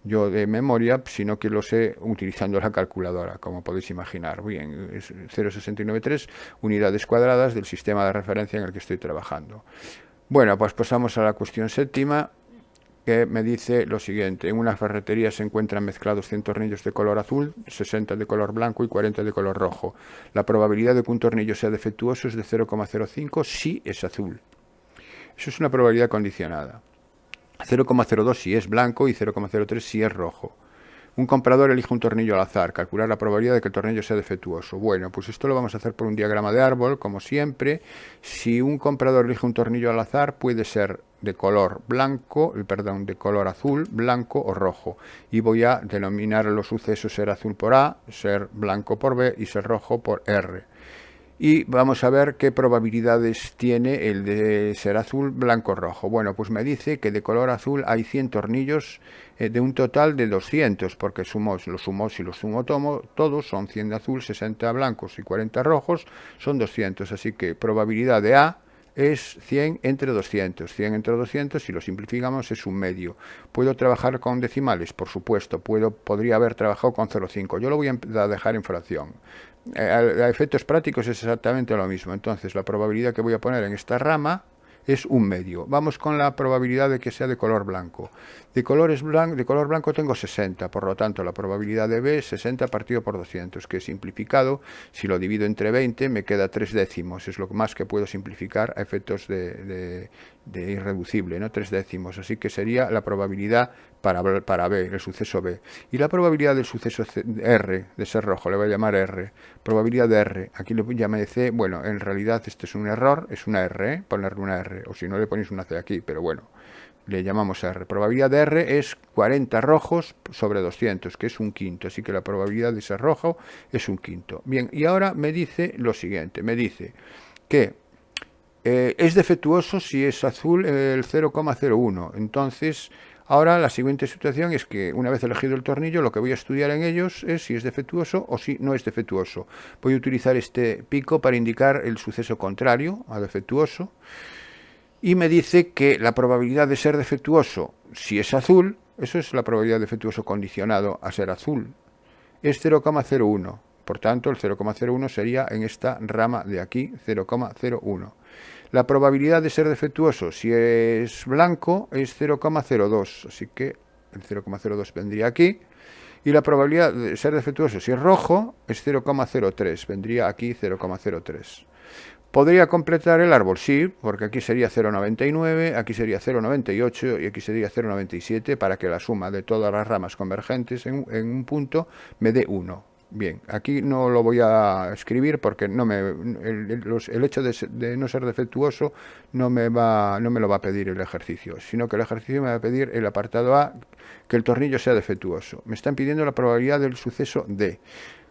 A: yo de memoria, sino que lo sé utilizando la calculadora, como podéis imaginar. Bien, es 0,693 unidades cuadradas del sistema de referencia en el que estoy trabajando. Bueno, pues pasamos a la cuestión séptima, que me dice lo siguiente: en una ferretería se encuentran mezclados 100 tornillos de color azul, 60 de color blanco y 40 de color rojo. La probabilidad de que un tornillo sea defectuoso es de 0,05 si es azul. Eso es una probabilidad condicionada. 0,02 si es blanco y 0,03 si es rojo. Un comprador elige un tornillo al azar, calcular la probabilidad de que el tornillo sea defectuoso. Bueno, pues esto lo vamos a hacer por un diagrama de árbol, como siempre. Si un comprador elige un tornillo al azar, puede ser de color blanco, perdón, de color azul, blanco o rojo. Y voy a denominar los sucesos ser azul por A, ser blanco por B y ser rojo por R. Y vamos a ver qué probabilidades tiene el de ser azul, blanco, rojo. Bueno, pues me dice que de color azul hay 100 tornillos de un total de 200, porque si los sumo todos, son 100 de azul, 60 blancos y 40 rojos, son 200. Así que probabilidad de A es 100 entre 200. 100 entre 200, si lo simplificamos, es un medio. ¿Puedo trabajar con decimales? Por supuesto. Podría haber trabajado con 0,5. Yo lo voy a dejar en fracción. A efectos prácticos es exactamente lo mismo. Entonces, la probabilidad que voy a poner en esta rama es un medio. Vamos con la probabilidad de que sea de color blanco. De color blanco tengo 60, por lo tanto la probabilidad de B es 60 partido por 200, que simplificado, si lo divido entre 20 me queda 3 décimos, es lo más que puedo simplificar a efectos de irreducible, ¿no? 3 décimos, así que sería la probabilidad para B, el suceso B. Y la probabilidad del suceso R, de ser rojo, le voy a llamar R. Probabilidad de R, aquí le llamo C, bueno, en realidad esto es un error, es una R, ponerle una R, o si no le ponéis una C aquí, pero bueno, le llamamos R. Probabilidad de R es 40 rojos sobre 200, que es un quinto, así que la probabilidad de ser rojo es un quinto. Bien, y ahora me dice lo siguiente, me dice que es defectuoso si es azul el 0,01, entonces ahora la siguiente situación es que una vez elegido el tornillo, lo que voy a estudiar en ellos es si es defectuoso o si no es defectuoso. Voy a utilizar este pico para indicar el suceso contrario a defectuoso. Y me dice que la probabilidad de ser defectuoso, si es azul, eso es la probabilidad de defectuoso condicionado a ser azul, es 0,01. Por tanto, el 0,01 sería en esta rama de aquí, 0,01. La probabilidad de ser defectuoso, si es blanco, es 0,02. Así que el 0,02 vendría aquí. Y la probabilidad de ser defectuoso, si es rojo, es 0,03. Vendría aquí 0,03. ¿Podría completar el árbol? Sí, porque aquí sería 0,99, aquí sería 0,98 y aquí sería 0,97 para que la suma de todas las ramas convergentes en un punto me dé 1. Bien, aquí no lo voy a escribir porque el hecho de no ser defectuoso no me lo va a pedir el ejercicio, sino que el ejercicio me va a pedir el apartado A, que el tornillo sea defectuoso. Me están pidiendo la probabilidad del suceso D.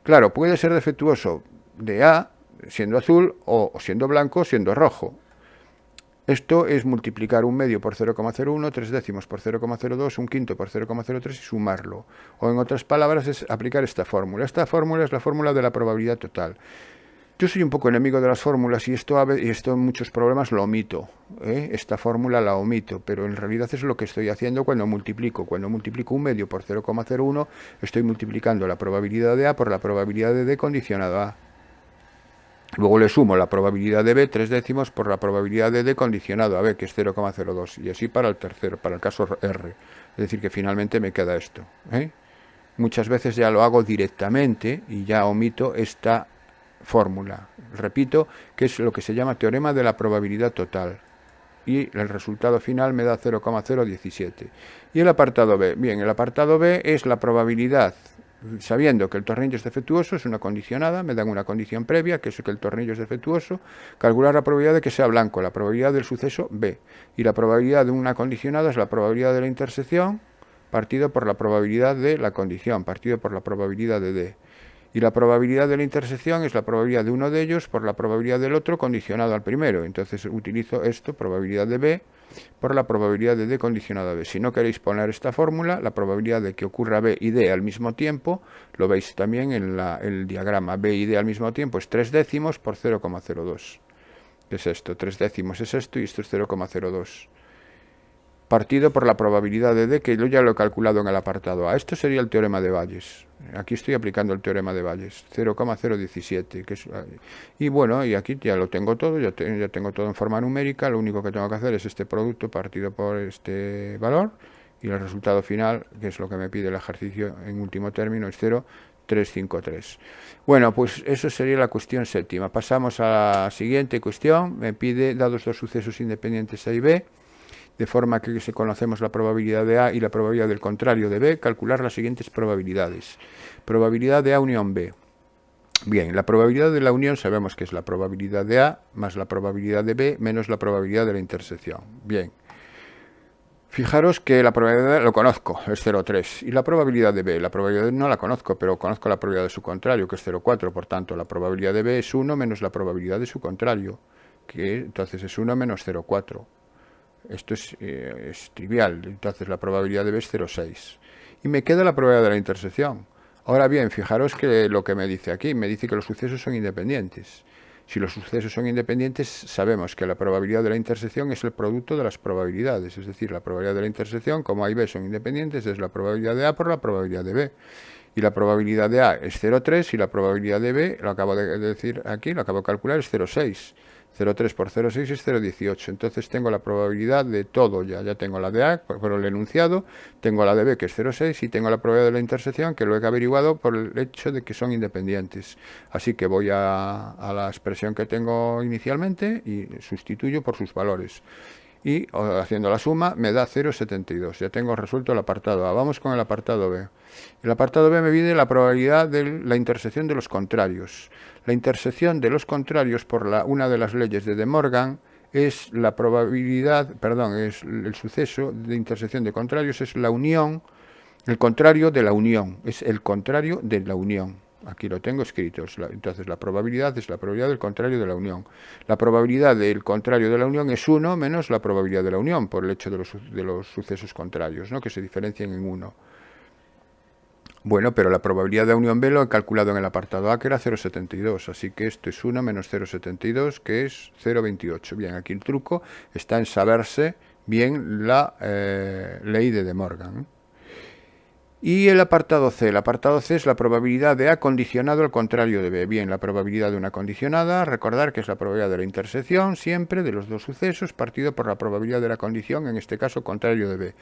A: Claro, puede ser defectuoso de A, siendo azul, o siendo blanco, siendo rojo. Esto es multiplicar un medio por 0,01, 3 décimos por 0,02, un quinto por 0,03 y sumarlo. O en otras palabras es aplicar esta fórmula. Esta fórmula es la fórmula de la probabilidad total. Yo soy un poco enemigo de las fórmulas y esto en muchos problemas lo omito. Esta fórmula la omito, pero en realidad es lo que estoy haciendo cuando multiplico. Cuando multiplico un medio por 0,01, estoy multiplicando la probabilidad de A por la probabilidad de D condicionado a A. Luego le sumo la probabilidad de B, 3 décimos, por la probabilidad de D condicionado a B, que es 0,02. Y así para el tercero, para el caso R. Es decir, que finalmente me queda esto. Muchas veces ya lo hago directamente y ya omito esta fórmula. Repito, que es lo que se llama teorema de la probabilidad total. Y el resultado final me da 0,017. Y el apartado B. Bien, el apartado B es la probabilidad. Sabiendo que el tornillo es defectuoso, es una condicionada, me dan una condición previa, que es que el tornillo es defectuoso, calcular la probabilidad de que sea blanco, la probabilidad del suceso B, y la probabilidad de una condicionada es la probabilidad de la intersección, partido por la probabilidad de la condición, partido por la probabilidad de D. Y la probabilidad de la intersección es la probabilidad de uno de ellos por la probabilidad del otro condicionado al primero. Entonces utilizo esto, probabilidad de B, por la probabilidad de D condicionado a B. Si no queréis poner esta fórmula, la probabilidad de que ocurra B y D al mismo tiempo, lo veis también en el diagrama, B y D al mismo tiempo es 3 décimos por 0,02. ¿Qué es esto? 3 décimos es esto y esto es 0,02. Partido por la probabilidad de D, que yo ya lo he calculado en el apartado A. Esto sería el teorema de Bayes. Aquí estoy aplicando el teorema de Bayes, 0,017. Y bueno, y aquí ya lo tengo todo, ya tengo todo en forma numérica. Lo único que tengo que hacer es este producto partido por este valor. Y el resultado final, que es lo que me pide el ejercicio en último término, es 0,353. Bueno, pues eso sería la cuestión séptima. Pasamos a la siguiente cuestión. Me pide, dados dos sucesos independientes A y B, de forma que si conocemos la probabilidad de A y la probabilidad del contrario de B, calcular las siguientes probabilidades. Probabilidad de A unión B. Bien, la probabilidad de la unión sabemos que es la probabilidad de A más la probabilidad de B menos la probabilidad de la intersección. Bien. Fijaros que la probabilidad de A lo conozco, es 0,3. Y la probabilidad de B, la probabilidad de no la conozco, pero conozco la probabilidad de su contrario, que es 0,4. Por tanto, la probabilidad de B es 1 menos la probabilidad de su contrario, que entonces es 1 menos 0,4. Esto es trivial, entonces la probabilidad de B es 0,6. Y me queda la probabilidad de la intersección. Ahora bien, fijaros que lo que me dice aquí, me dice que los sucesos son independientes. Si los sucesos son independientes, sabemos que la probabilidad de la intersección es el producto de las probabilidades, es decir, la probabilidad de la intersección, como A y B son independientes, es la probabilidad de A por la probabilidad de B. Y la probabilidad de A es 0,3 y la probabilidad de B, lo acabo de decir aquí, lo acabo de calcular, es 0,6. 0,3 por 0,6 es 0,18. Entonces tengo la probabilidad de todo ya tengo la de A por el enunciado, tengo la de B que es 0,6 y tengo la probabilidad de la intersección que lo he averiguado por el hecho de que son independientes. Así que voy a la expresión que tengo inicialmente y sustituyo por sus valores. Y haciendo la suma me da 0,72. Ya tengo resuelto el apartado A. Vamos con el apartado B. El apartado B me pide la probabilidad de la intersección de los contrarios. La intersección de los contrarios por una de las leyes de De Morgan es la probabilidad, perdón, es el suceso de intersección de contrarios, es la unión, el contrario de la unión, es el contrario de la unión. Aquí lo tengo escrito. Entonces la probabilidad es la probabilidad del contrario de la unión. La probabilidad del contrario de la unión es 1 menos la probabilidad de la unión, por el hecho de los sucesos contrarios, ¿no?, que se diferencian en 1. Bueno, pero la probabilidad de unión B lo he calculado en el apartado A, que era 0,72, así que esto es 1 menos 0,72, que es 0,28. Bien, aquí el truco está en saberse bien la ley de De Morgan. Y el apartado C. El apartado C es la probabilidad de A condicionado al contrario de B. Bien, la probabilidad de una condicionada, recordar que es la probabilidad de la intersección siempre de los dos sucesos partido por la probabilidad de la condición, en este caso contrario de B.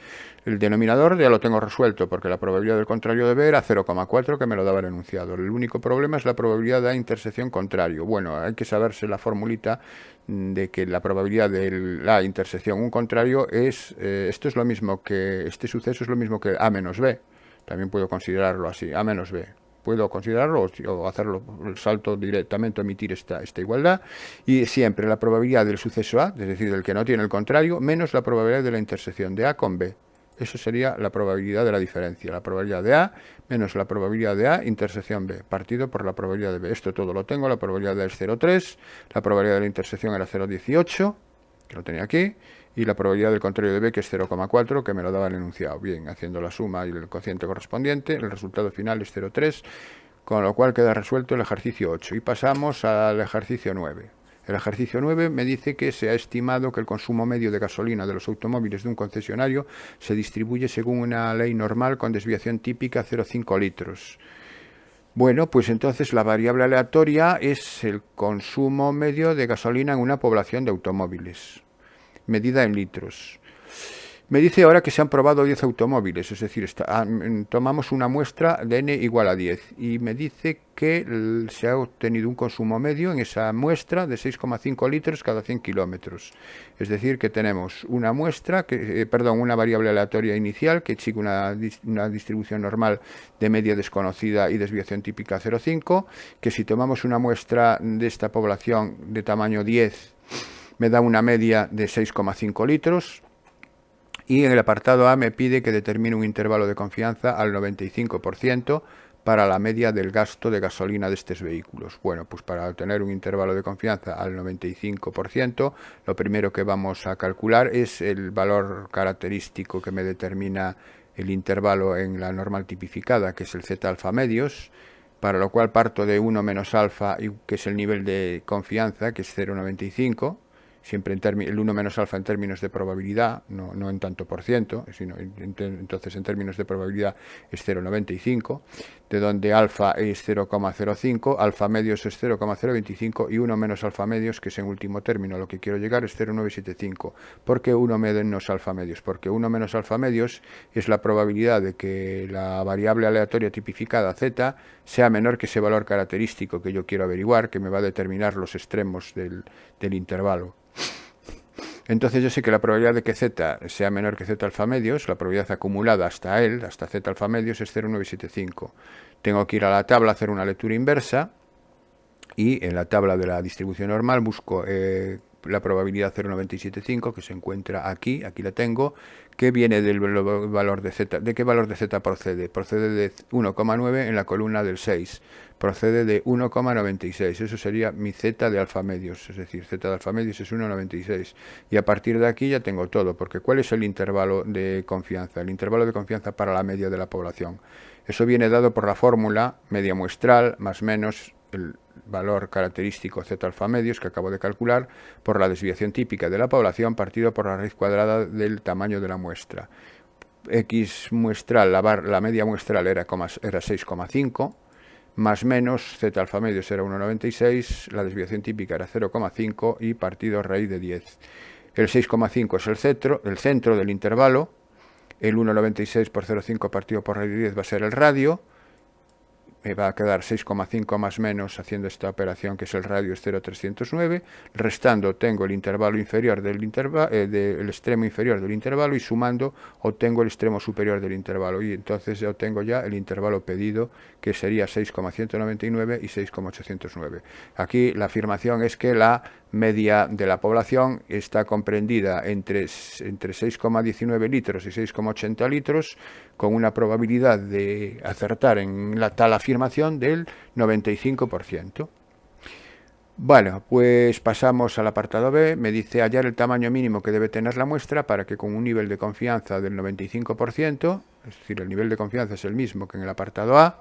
A: El denominador ya lo tengo resuelto porque la probabilidad del contrario de B era 0,4 que me lo daba el enunciado. El único problema es la probabilidad de A intersección contrario. Bueno, hay que saberse la formulita de que la probabilidad de la intersección un contrario es, esto es lo mismo que, este suceso es lo mismo que A menos B. También puedo considerarlo así, A menos B. Puedo considerarlo o hacerlo el salto directamente, omitir esta igualdad. Y siempre la probabilidad del suceso A, es decir, del que no tiene el contrario, menos la probabilidad de la intersección de A con B. Eso sería la probabilidad de la diferencia. La probabilidad de A menos la probabilidad de A intersección B, partido por la probabilidad de B. Esto todo lo tengo. La probabilidad de A es 0,3. La probabilidad de la intersección era 0,18, que lo tenía aquí. Y la probabilidad del contrario de B, que es 0,4, que me lo daba el enunciado. Bien, haciendo la suma y el cociente correspondiente, el resultado final es 0,3, con lo cual queda resuelto el ejercicio 8. Y pasamos al ejercicio 9. El ejercicio 9 me dice que se ha estimado que el consumo medio de gasolina de los automóviles de un concesionario se distribuye según una ley normal con desviación típica 0,5 litros. Bueno, pues entonces la variable aleatoria es el consumo medio de gasolina en una población de automóviles, medida en litros. Me dice ahora que se han probado 10 automóviles, es decir, tomamos una muestra de n igual a 10 y me dice que se ha obtenido un consumo medio en esa muestra de 6,5 litros cada 100 kilómetros. Es decir, que tenemos una muestra, una variable aleatoria inicial que sigue una distribución normal de media desconocida y desviación típica 0,5, que si tomamos una muestra de esta población de tamaño 10, me da una media de 6,5 litros. Y en el apartado A me pide que determine un intervalo de confianza al 95% para la media del gasto de gasolina de estos vehículos. Bueno, pues para obtener un intervalo de confianza al 95%, lo primero que vamos a calcular es el valor característico que me determina el intervalo en la normal tipificada, que es el Z alfa medios, para lo cual parto de 1 menos alfa, que es el nivel de confianza, que es 0,95, siempre el 1 menos alfa en términos de probabilidad, no en tanto por ciento, sino entonces en términos de probabilidad es 0,95, de donde alfa es 0,05, alfa medios es 0,025 y 1 menos alfa medios, que es en último término a lo que quiero llegar, es 0,975. ¿Por qué 1 menos alfa medios? Porque 1 menos alfa medios es la probabilidad de que la variable aleatoria tipificada z sea menor que ese valor característico que yo quiero averiguar, que me va a determinar los extremos del intervalo. Entonces yo sé que la probabilidad de que z sea menor que z alfa medios, la probabilidad acumulada hasta él, hasta z alfa medios, es 0,975. Tengo que ir a la tabla, hacer una lectura inversa, y en la tabla de la distribución normal busco la probabilidad 0,975, que se encuentra aquí la tengo, que viene del valor de z. ¿De qué valor de z procede? Procede de 1,9 en la columna del 6, procede de 1,96, eso sería mi z de alfa medios, es decir, z de alfa medios es 1,96, y a partir de aquí ya tengo todo, porque ¿cuál es el intervalo de confianza? El intervalo de confianza para la media de la población. Eso viene dado por la fórmula media muestral más menos el valor característico z alfa medios que acabo de calcular por la desviación típica de la población partido por la raíz cuadrada del tamaño de la muestra. X muestral, la media muestral era 6,5, más menos z alfa medios era 1,96, la desviación típica era 0,5 y partido raíz de 10. El 6,5 es el centro del intervalo, el 1,96 por 0,5 partido por raíz de 10 va a ser el radio, me va a quedar 6,5 más menos haciendo esta operación que es el radio, es 0,309, restando tengo el intervalo inferior del el extremo inferior del intervalo y sumando obtengo el extremo superior del intervalo y entonces ya obtengo ya el intervalo pedido que sería 6,199 y 6,809. Aquí la afirmación es que la media de la población está comprendida entre 6,19 litros y 6,80 litros, con una probabilidad de acertar en la tal afirmación del 95%. Bueno, pues pasamos al apartado B. Me dice hallar el tamaño mínimo que debe tener la muestra para que con un nivel de confianza del 95%, es decir, el nivel de confianza es el mismo que en el apartado A,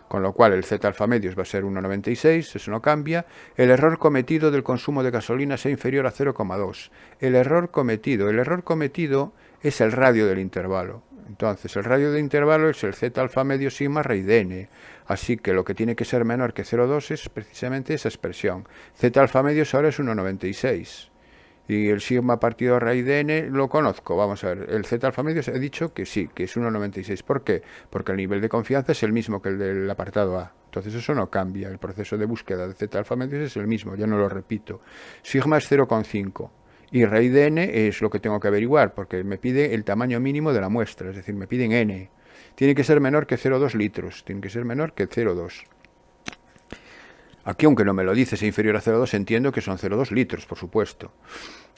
A: con lo cual el z alfa medios va a ser 1,96, eso no cambia, el error cometido del consumo de gasolina sea inferior a 0,2. El error cometido es el radio del intervalo. Entonces, el radio del intervalo es el z alfa medios sigma raíz de n. Así que lo que tiene que ser menor que 0,2 es precisamente esa expresión. Z alfa medios ahora es 1,96. Y el sigma partido raíz de n lo conozco. Vamos a ver, el z alfa medios he dicho que sí, que es 1,96. ¿Por qué? Porque el nivel de confianza es el mismo que el del apartado A. Entonces eso no cambia. El proceso de búsqueda de z alfa medios es el mismo, ya no lo repito. Sigma es 0,5. Y raíz de n es lo que tengo que averiguar, porque me pide el tamaño mínimo de la muestra, es decir, me piden n. Tiene que ser menor que 0,2 litros, tiene que ser menor que 0,2. Aquí, aunque no me lo dice, es inferior a 0,2, entiendo que son 0,2 litros, por supuesto.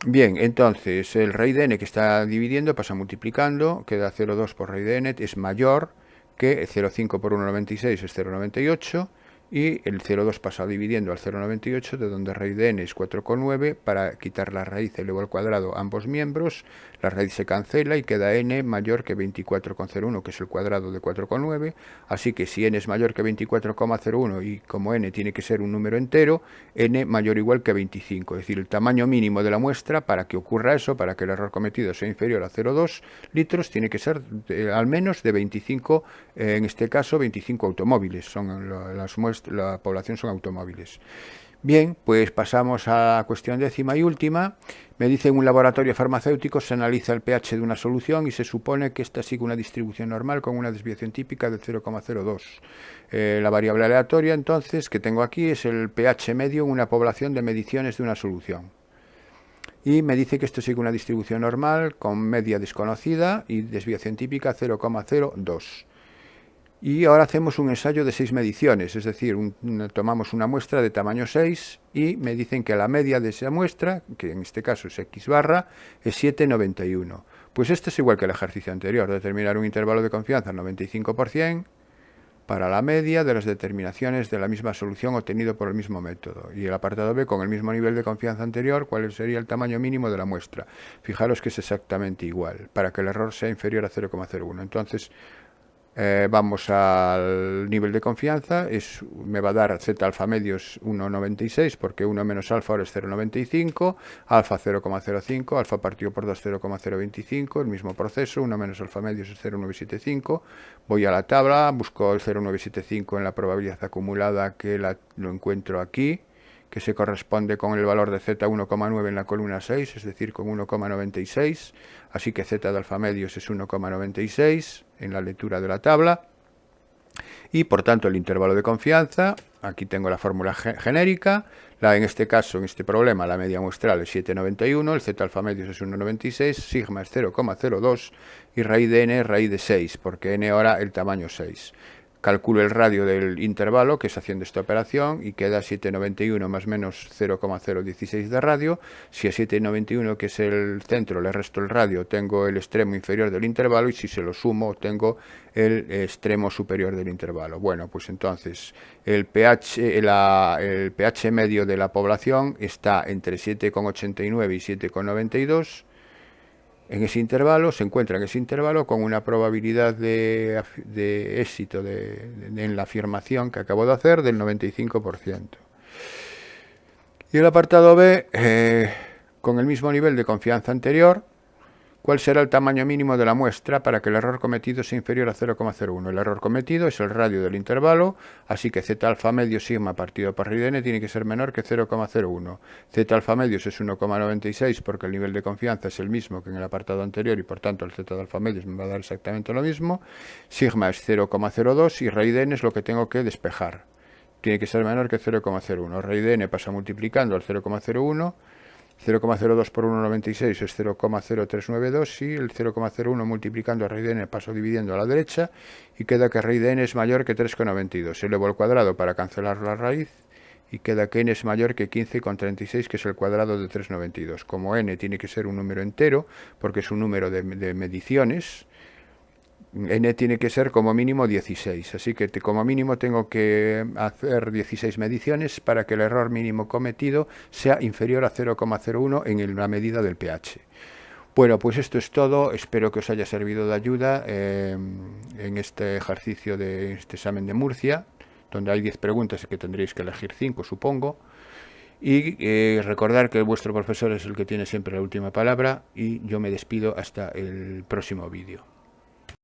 A: Bien, entonces el raíz de n que está dividiendo pasa multiplicando, queda 0,2 por raíz de n, es mayor que 0,5 por 1,96 es 0,98, y el 0,2 pasa dividiendo al 0,98, de donde raíz de n es 4,9, para quitar la raíz elevado al cuadrado ambos miembros, la raíz se cancela y queda n mayor que 24,01, que es el cuadrado de 4,9, así que si n es mayor que 24,01 y como n tiene que ser un número entero, n mayor o igual que 25, es decir, el tamaño mínimo de la muestra para que ocurra eso, para que el error cometido sea inferior a 0,2 litros, tiene que ser al menos de 25, en este caso 25 automóviles, son las muestras, la población son automóviles. Bien, pues pasamos a la cuestión décima y última. Me dice en un laboratorio farmacéutico se analiza el pH de una solución y se supone que esta sigue una distribución normal con una desviación típica de 0,02. La variable aleatoria entonces que tengo aquí es el pH medio en una población de mediciones de una solución. Y me dice que esto sigue una distribución normal con media desconocida y desviación típica 0,02. Y ahora hacemos un ensayo de 6 mediciones, es decir, tomamos una muestra de tamaño 6 y me dicen que la media de esa muestra, que en este caso es X barra, es 7,91. Pues esto es igual que el ejercicio anterior, determinar un intervalo de confianza al 95% para la media de las determinaciones de la misma solución obtenido por el mismo método. Y el apartado B, con el mismo nivel de confianza anterior, ¿cuál sería el tamaño mínimo de la muestra? Fijaros que es exactamente igual, para que el error sea inferior a 0,01. Entonces, vamos al nivel de confianza, me va a dar z alfa medios 1,96 porque 1 menos alfa ahora es 0,95, alfa 0,05, alfa partido por 2 0,025, el mismo proceso, 1 menos alfa medios es 0,975, voy a la tabla, busco el 0,975 en la probabilidad acumulada que lo encuentro aquí, que se corresponde con el valor de z 1,9 en la columna 6, es decir, con 1,96, así que z de alfa medios es 1,96 en la lectura de la tabla, y por tanto el intervalo de confianza, aquí tengo la fórmula genérica, en este caso, en este problema, la media muestral es 7,91, el z alfa medios es 1,96, sigma es 0,02 y raíz de n es raíz de 6, porque n ahora el tamaño 6. Calculo el radio del intervalo, que es haciendo esta operación, y queda 7,91 más menos 0,016 de radio. Si a 7,91, que es el centro, le resto el radio, tengo el extremo inferior del intervalo, y si se lo sumo, tengo el extremo superior del intervalo. Bueno, pues entonces el pH medio de la población está entre 7,89 y 7,92. En ese intervalo, se encuentra en ese intervalo con una probabilidad de éxito en la afirmación que acabo de hacer del 95%. Y el apartado B, con el mismo nivel de confianza anterior, ¿cuál será el tamaño mínimo de la muestra para que el error cometido sea inferior a 0,01? El error cometido es el radio del intervalo, así que z alfa medio sigma partido por raíz de n tiene que ser menor que 0,01. Z alfa medios es 1,96 porque el nivel de confianza es el mismo que en el apartado anterior y por tanto el z de alfa medios me va a dar exactamente lo mismo. Sigma es 0,02 y raíz de n es lo que tengo que despejar. Tiene que ser menor que 0,01. Raíz de n pasa multiplicando al 0,01. 0,02 por 1,96 es 0,0392 y el 0,01 multiplicando a raíz de n paso dividiendo a la derecha y queda que raíz de n es mayor que 3,92. Elevo al cuadrado para cancelar la raíz y queda que n es mayor que 15,36, que es el cuadrado de 3,92. Como n tiene que ser un número entero porque es un número de mediciones, n tiene que ser como mínimo 16, así que como mínimo tengo que hacer 16 mediciones para que el error mínimo cometido sea inferior a 0,01 en la medida del pH. Bueno, pues esto es todo, espero que os haya servido de ayuda en este ejercicio de este examen de Murcia, donde hay 10 preguntas y que tendréis que elegir 5, supongo. Y recordar que vuestro profesor es el que tiene siempre la última palabra y yo me despido hasta el próximo vídeo.